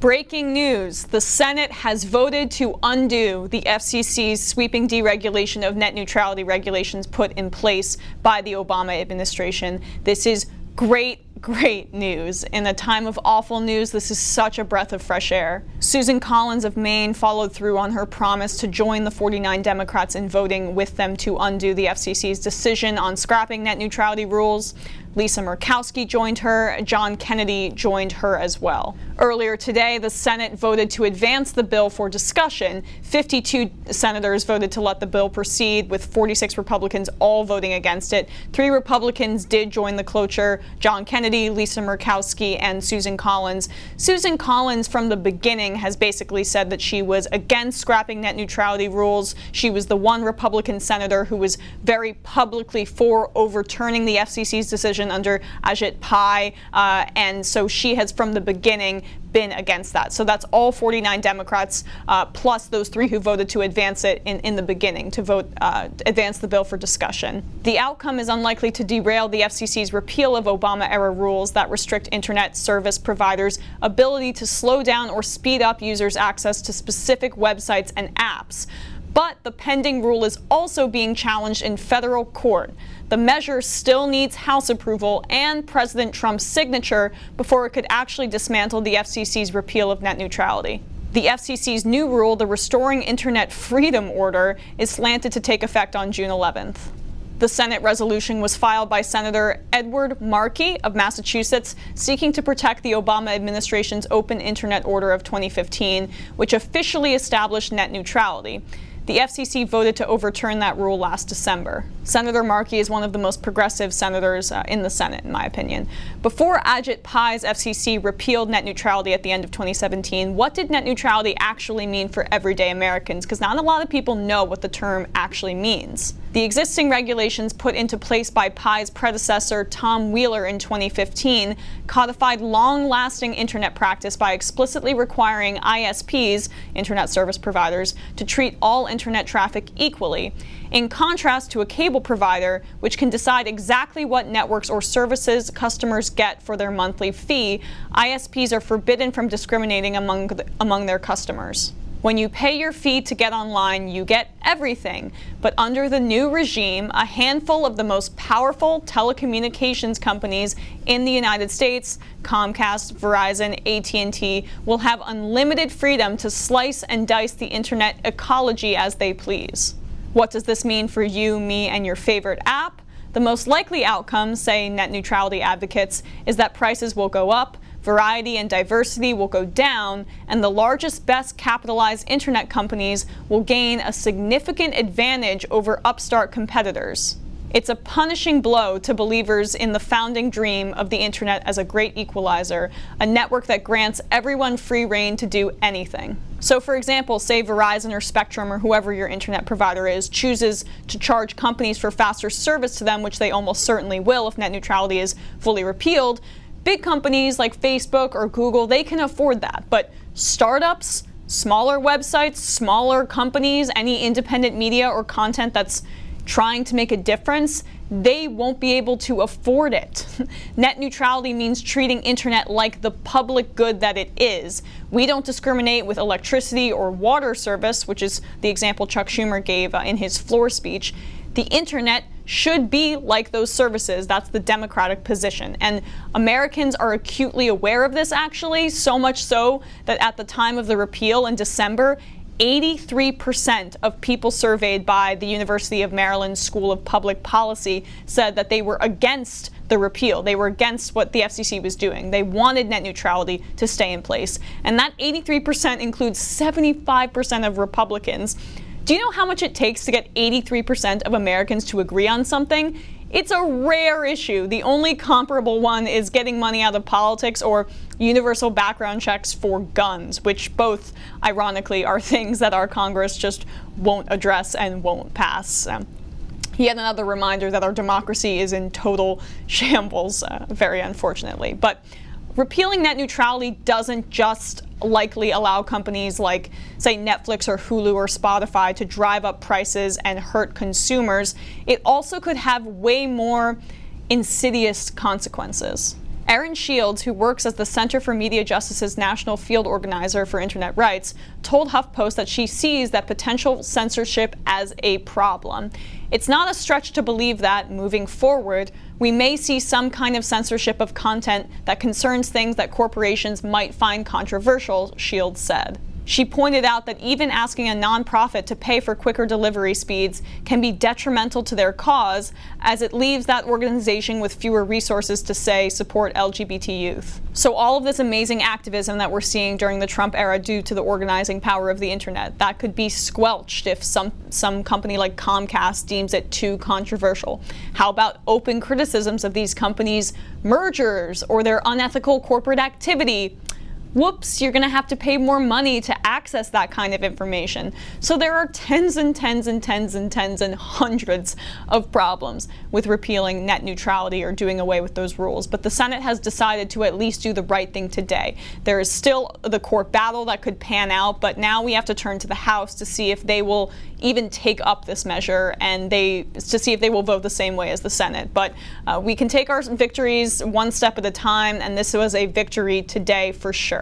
Breaking news, the Senate has voted to undo the FCC's sweeping deregulation of net neutrality regulations put in place by the Obama administration. This is great news. In a time of awful news, this is such a breath of fresh air. Susan Collins of Maine followed through on her promise to join the 49 Democrats in voting with them to undo the FCC's decision on scrapping net neutrality rules. Lisa Murkowski joined her. John Kennedy joined her as well. Earlier today, the Senate voted to advance the bill for discussion. 52 senators voted to let the bill proceed, with 46 Republicans all voting against it. 3 Republicans did join the cloture: John Kennedy, Lisa Murkowski, and Susan Collins. Susan Collins, from the beginning, has basically said that she was against scrapping net neutrality rules. She was the one Republican senator who was very publicly for overturning the FCC's decision under Ajit Pai, and so she has from the beginning been against that. So that's all 49 Democrats, plus those 3 who voted to advance it in the beginning, to advance the bill for discussion. The outcome is unlikely to derail the FCC's repeal of Obama-era rules that restrict internet service providers' ability to slow down or speed up users' access to specific websites and apps. But the pending rule is also being challenged in federal court. The measure still needs House approval and President Trump's signature before it could actually dismantle the FCC's repeal of net neutrality. The FCC's new rule, the Restoring Internet Freedom Order, is slanted to take effect on June 11th. The Senate resolution was filed by Senator Edward Markey of Massachusetts, seeking to protect the Obama administration's Open Internet Order of 2015, which officially established net neutrality. The FCC voted to overturn that rule last December. Senator Markey is one of the most progressive senators in the Senate, in my opinion. Before Ajit Pai's FCC repealed net neutrality at the end of 2017, what did net neutrality actually mean for everyday Americans? Because not a lot of people know what the term actually means. The existing regulations put into place by Pai's predecessor, Tom Wheeler, in 2015 codified long-lasting internet practice by explicitly requiring ISPs, internet service providers, to treat all internet traffic equally, in contrast to a cable provider, which can decide exactly what networks or services customers get for their monthly fee. ISPs are forbidden from discriminating among their customers. When you pay your fee to get online, you get everything. But under the new regime, a handful of the most powerful telecommunications companies in the United States, Comcast, Verizon, AT&T, will have unlimited freedom to slice and dice the internet ecology as they please. What does this mean for you, me, and your favorite app? The most likely outcome, say net neutrality advocates, is that prices will go up, variety and diversity will go down, and the largest, best capitalized internet companies will gain a significant advantage over upstart competitors. It's a punishing blow to believers in the founding dream of the internet as a great equalizer, a network that grants everyone free rein to do anything. So for example, say Verizon or Spectrum or whoever your internet provider is chooses to charge companies for faster service to them, which they almost certainly will if net neutrality is fully repealed. Big companies like Facebook or Google, they can afford that. But startups, smaller websites, smaller companies, any independent media or content that's trying to make a difference, they won't be able to afford it. Net neutrality means treating internet like the public good that it is. We don't discriminate with electricity or water service, which is the example Chuck Schumer gave in his floor speech. The internet should be like those services. That's the Democratic position. And Americans are acutely aware of this, actually, so much so that at the time of the repeal in December, 83% of people surveyed by the University of Maryland School of Public Policy said that they were against the repeal. They were against what the FCC was doing. They wanted net neutrality to stay in place. And that 83% includes 75% of Republicans. Do you know how much it takes to get 83% of Americans to agree on something? It's a rare issue. The only comparable one is getting money out of politics or universal background checks for guns, which both, ironically, are things that our Congress just won't address and won't pass. Yet another reminder that our democracy is in total shambles, very unfortunately. But repealing net neutrality doesn't just likely allow companies like, say, Netflix or Hulu or Spotify to drive up prices and hurt consumers. It also could have way more insidious consequences. Erin Shields, who works as the Center for Media Justice's national field organizer for internet rights, told HuffPost that she sees that potential censorship as a problem. It's not a stretch to believe that, moving forward, we may see some kind of censorship of content that concerns things that corporations might find controversial, Shields said. She pointed out that even asking a nonprofit to pay for quicker delivery speeds can be detrimental to their cause, as it leaves that organization with fewer resources to, say, support LGBT youth. So all of this amazing activism that we're seeing during the Trump era due to the organizing power of the internet, that could be squelched if some company like Comcast deems it too controversial. How about open criticisms of these companies' mergers or their unethical corporate activity? Whoops, you're going to have to pay more money to access that kind of information. So there are tens and tens and tens and tens and hundreds of problems with repealing net neutrality or doing away with those rules. But the Senate has decided to at least do the right thing today. There is still the court battle that could pan out, but now we have to turn to the House to see if they will even take up this measure and to see if they will vote the same way as the Senate. But we can take our victories one step at a time, and this was a victory today for sure.